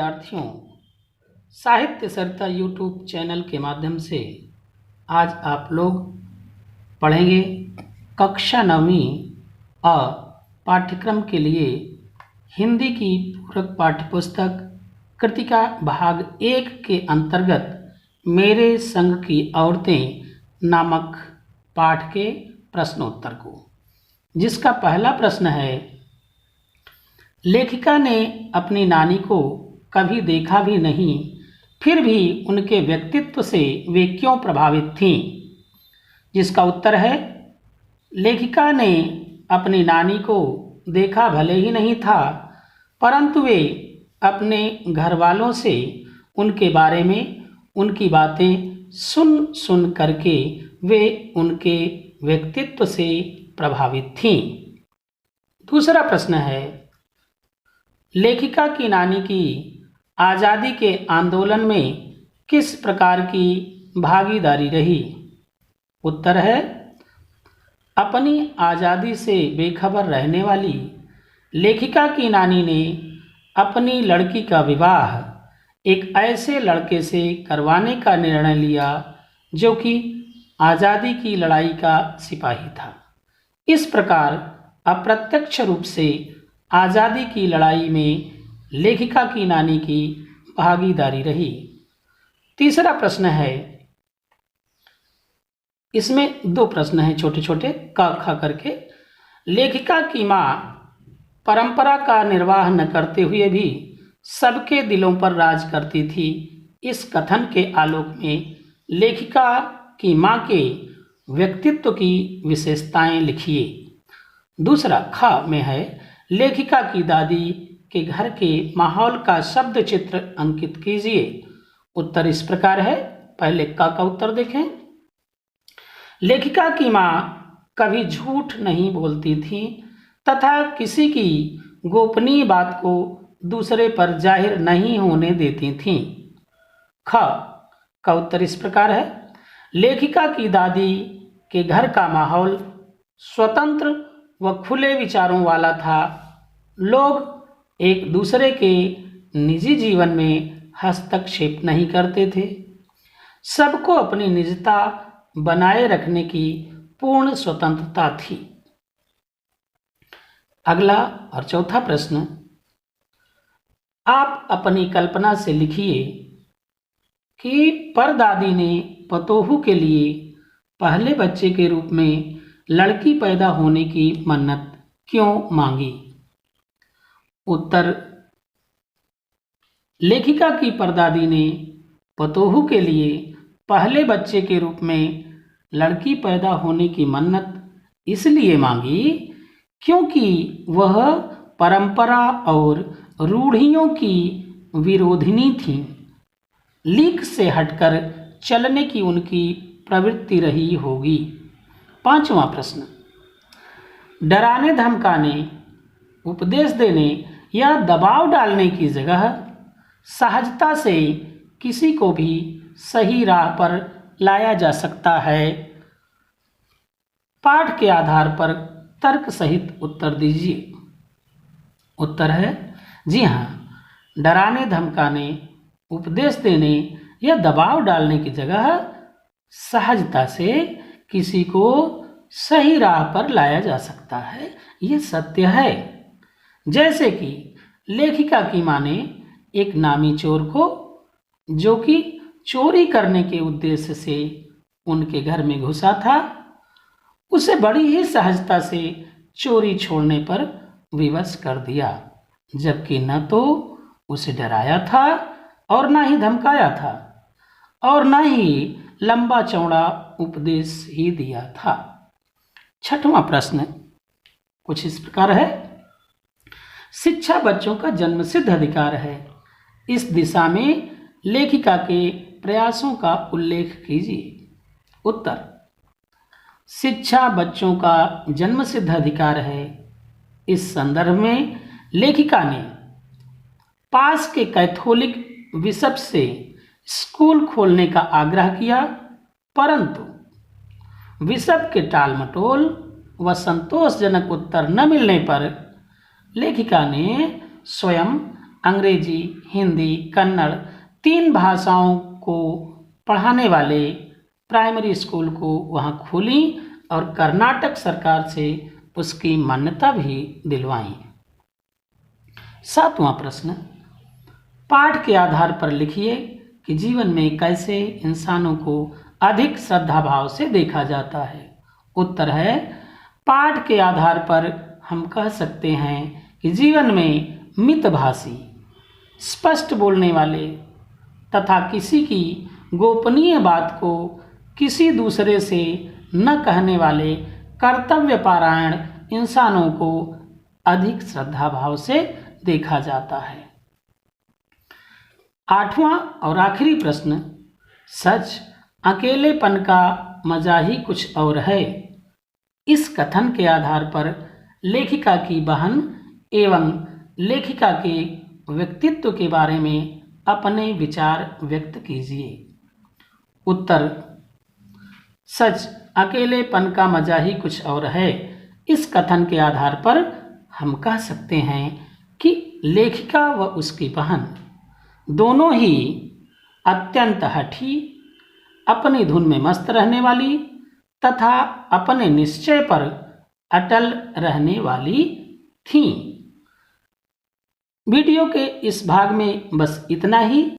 विद्यार्थियों, साहित्य सरिता YouTube channel के माध्यम से आज आप लोग पढ़ेंगे कक्षा 9वीं अ पाठ्यक्रम के लिए हिंदी की पूरक पाठ्यपुस्तक कृतिका भाग 1 के अंतर्गत मेरे संग की औरतें नामक पाठ के प्रश्नोत्तर को, जिसका पहला प्रश्न है, लेखिका ने अपनी नानी को कभी देखा भी नहीं, फिर भी उनके व्यक्तित्व से वे क्यों प्रभावित थीं? जिसका उत्तर है, लेखिका ने अपनी नानी को देखा भले ही नहीं था, परंतु वे अपने घर वालों से उनके बारे में उनकी बातें सुन करके वे उनके व्यक्तित्व से प्रभावित थीं। दूसरा प्रश्न है, लेखिका की नानी की आज़ादी के आंदोलन में किस प्रकार की भागीदारी रही? उत्तर है, अपनी आज़ादी से बेखबर रहने वाली लेखिका की नानी ने अपनी लड़की का विवाह एक ऐसे लड़के से करवाने का निर्णय लिया जो कि आज़ादी की लड़ाई का सिपाही था। इस प्रकार अप्रत्यक्ष रूप से आज़ादी की लड़ाई में लेखिका की नानी की भागीदारी रही। तीसरा प्रश्न है, इसमें 2 प्रश्न हैं छोटे छोटे क ख करके। लेखिका की माँ परंपरा का निर्वाह न करते हुए भी सबके दिलों पर राज करती थी। इस कथन के आलोक में लेखिका की माँ के व्यक्तित्व की विशेषताएं लिखिए। दूसरा ख में है, लेखिका की दादी के घर के माहौल का शब्द चित्र अंकित कीजिए। उत्तर इस प्रकार है, पहले क का उत्तर देखें। लेखिका की माँ कभी झूठ नहीं बोलती थी तथा किसी की गोपनीय बात को दूसरे पर जाहिर नहीं होने देती थीं। ख का उत्तर इस प्रकार है, लेखिका की दादी के घर का माहौल स्वतंत्र व खुले विचारों वाला था। लोग एक दूसरे के निजी जीवन में हस्तक्षेप नहीं करते थे। सबको अपनी निजता बनाए रखने की पूर्ण स्वतंत्रता थी। अगला और चौथा प्रश्न, आप अपनी कल्पना से लिखिए कि परदादी ने पतोहू के लिए पहले बच्चे के रूप में लड़की पैदा होने की मन्नत क्यों मांगी? उत्तर, लेखिका की परदादी ने पतोहू के लिए पहले बच्चे के रूप में लड़की पैदा होने की मन्नत इसलिए मांगी क्योंकि वह परंपरा और रूढ़ियों की विरोधिनी थी। लीक से हटकर चलने की उनकी प्रवृत्ति रही होगी। 5वां प्रश्न, डराने धमकाने, उपदेश देने या दबाव डालने की जगह सहजता से किसी को भी सही राह पर लाया जा सकता है। पाठ के आधार पर तर्क सहित उत्तर दीजिए। उत्तर है, जी हाँ, डराने धमकाने, उपदेश देने या दबाव डालने की जगह सहजता से किसी को सही राह पर लाया जा सकता है। ये सत्य है। जैसे कि लेखिका की माँ ने एक नामी चोर को, जो कि चोरी करने के उद्देश्य से उनके घर में घुसा था, उसे बड़ी ही सहजता से चोरी छोड़ने पर विवश कर दिया, जबकि न तो उसे डराया था और न ही धमकाया था और न ही लंबा चौड़ा उपदेश ही दिया था। 6वां प्रश्न कुछ इस प्रकार है, शिक्षा बच्चों का जन्मसिद्ध अधिकार है। इस दिशा में लेखिका के प्रयासों का उल्लेख कीजिए। उत्तर, शिक्षा बच्चों का जन्मसिद्ध अधिकार है। इस संदर्भ में लेखिका ने पास के कैथोलिक बिशप से स्कूल खोलने का आग्रह किया, परंतु बिशप के टालमटोल व संतोषजनक उत्तर न मिलने पर लेखिका ने स्वयं अंग्रेजी, हिंदी, कन्नड़ 3 भाषाओं को पढ़ाने वाले प्राइमरी स्कूल को वहाँ खोली और कर्नाटक सरकार से उसकी मान्यता भी दिलवाई। 7वां प्रश्न, पाठ के आधार पर लिखिए कि जीवन में कैसे इंसानों को अधिक श्रद्धा भाव से देखा जाता है। उत्तर है, पाठ के आधार पर हम कह सकते हैं कि जीवन में मितभाषी, स्पष्ट बोलने वाले तथा किसी की गोपनीय बात को किसी दूसरे से न कहने वाले कर्तव्यपरायण इंसानों को अधिक श्रद्धा भाव से देखा जाता है। 8वां और आखिरी प्रश्न, सच अकेलेपन का मजा ही कुछ और है। इस कथन के आधार पर लेखिका की बहन एवं लेखिका के व्यक्तित्व के बारे में अपने विचार व्यक्त कीजिए। उत्तर, सच अकेलेपन का मजा ही कुछ और है। इस कथन के आधार पर हम कह सकते हैं कि लेखिका व उसकी बहन दोनों ही अत्यंत हठी, अपनी धुन में मस्त रहने वाली तथा अपने निश्चय पर अटल रहने वाली थीं। वीडियो के इस भाग में बस इतना ही।